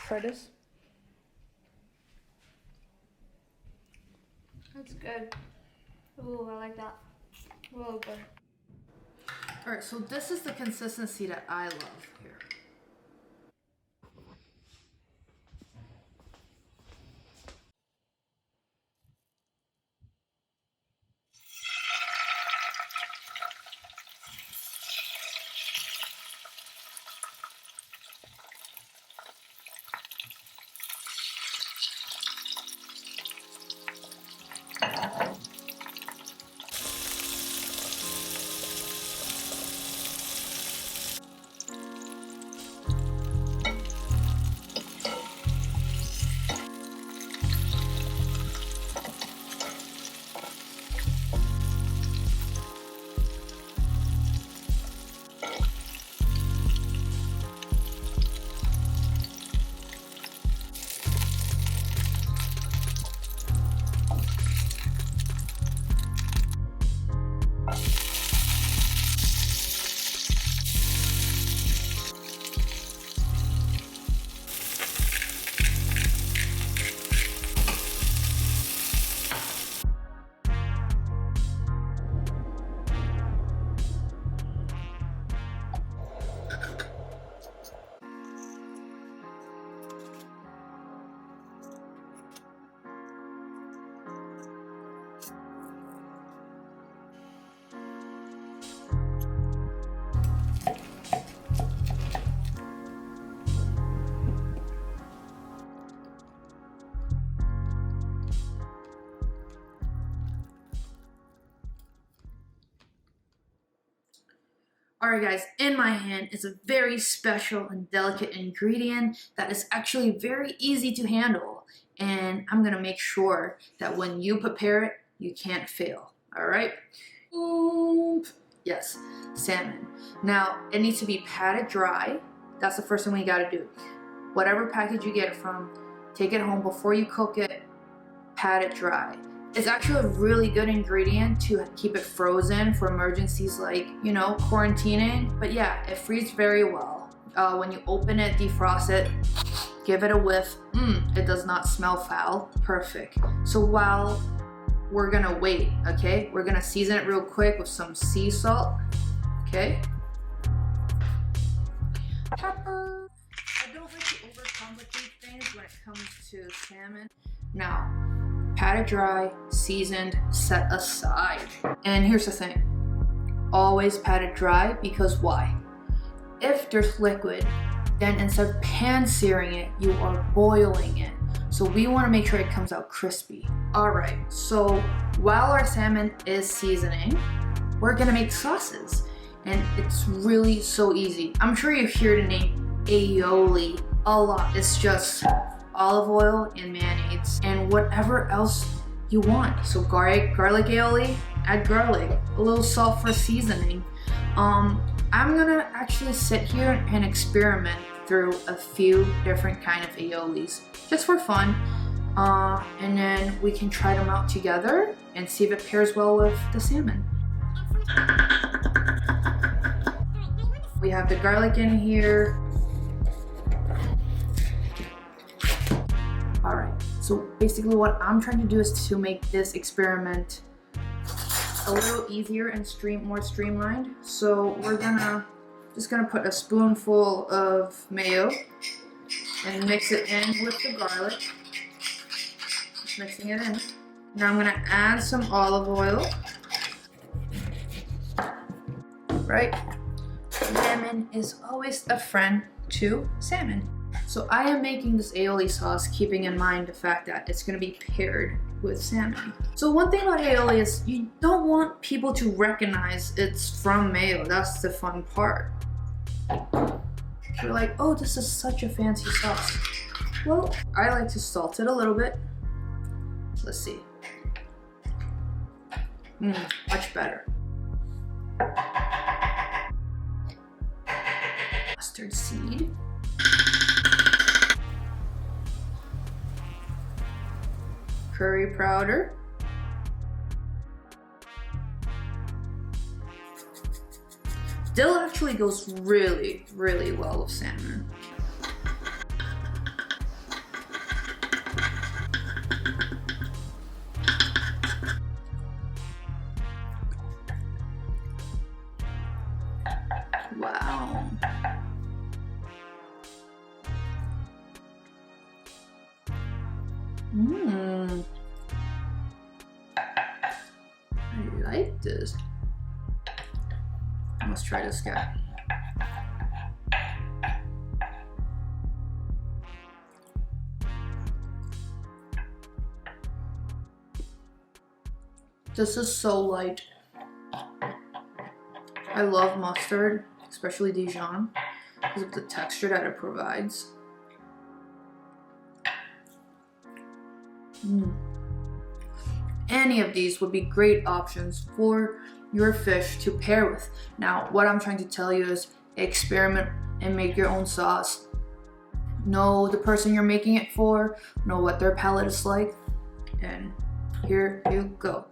Try this. That's good. Ooh, I like that. Real good. All right, so this is the consistency that I love here. Alright guys, in my hand is a very special and delicate ingredient that is actually very easy to handle. And I'm gonna make sure that when you prepare it, you can't fail. Alright? Yes, salmon. Now, it needs to be patted dry. That's the first thing we gotta do. Whatever package you get it from, take it home before you cook it, pat it dry. It's actually a really good ingredient to keep it frozen for emergencies like, you know, quarantining. But yeah, it freezes very well. When you open it, defrost it, give it a whiff. It does not smell foul. Perfect. So while we're gonna wait, okay? We're gonna season it real quick with some sea salt, okay? Pepper. I don't like to overcomplicate things when it comes to salmon. Now, pat it dry, seasoned, set aside. And here's the thing, always pat it dry, because why? If there's liquid, then instead of pan searing it, you are boiling it. So we want to make sure it comes out crispy. All right, so while our salmon is seasoning, we're gonna make sauces. And it's really so easy. I'm sure you hear the name Aioli a lot. It's just olive oil and mayonnaise and whatever else you want. So garlic aioli, add garlic, a little salt for seasoning. I'm gonna actually sit here and experiment through a few different kind of aiolis just for fun, and then we can try them out together and see if it pairs well with the salmon. We have the garlic in here. Alright, so basically what I'm trying to do is to make this experiment a little easier and more streamlined. So we're just gonna put a spoonful of mayo and mix it in with the garlic. Just mixing it in. Now I'm gonna add some olive oil. Right? Lemon is always a friend to salmon. So I am making this aioli sauce keeping in mind the fact that it's going to be paired with salmon. So one thing about aioli is you don't want people to recognize it's from mayo. That's the fun part. You're like, oh, this is such a fancy sauce. Well, I like to salt it a little bit. Let's see. Much better. Mustard seed. Curry powder. Dill actually goes really, really well with salmon. Wow. Mmm. I like this. I must try this guy. This is so light. I love mustard, especially Dijon, because of the texture that it provides. Any of these would be great options for your fish to pair with. Now, what I'm trying to tell you is experiment and make your own sauce. Know the person you're making it for, know what their palate is like, and here you go.